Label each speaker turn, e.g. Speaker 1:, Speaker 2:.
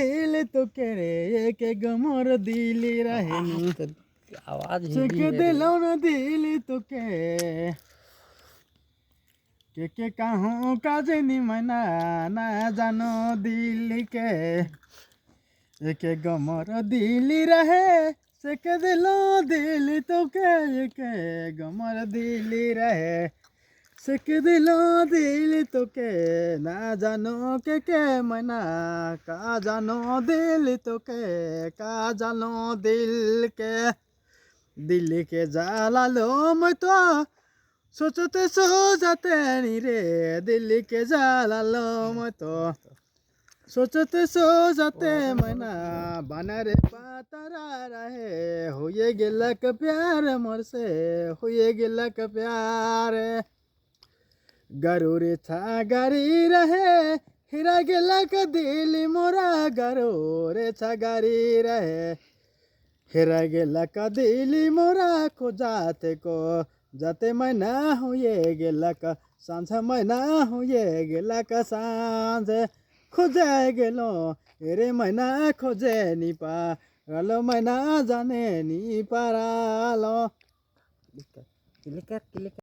Speaker 1: दिल तो करे के गमर दिली रहेनु
Speaker 2: आवाज
Speaker 1: चुक दिलो न दिल तो के कहूँ काजनी मना ना जानो दिल के एक गमर दिली रहे से के दिलो दिल तो के गमर दिली रहे से के दिलो दिल तो के ना जानो के मना का जानो दिल तो के का जानो दिल के जाला लो मैं तो सोचते सो जाते नहीं रे दिल के जाला लो मैं तो सोचते सो जाते मना बना रे पातरा रहे हुए गिलक प्यार मोर से हुए गिलक प्यार गरुरे था गारी रहे हिरा गिलक दिल मोरा गरुरे था गारी रहे हिरा गिलक दिल मोरा को जाते मैं ना हुए गिलक सांझ मैं ना हुए गिलक सांझ खोजे गेलो रे मैना खोजे नि पारालो मैना जाने नि पारालो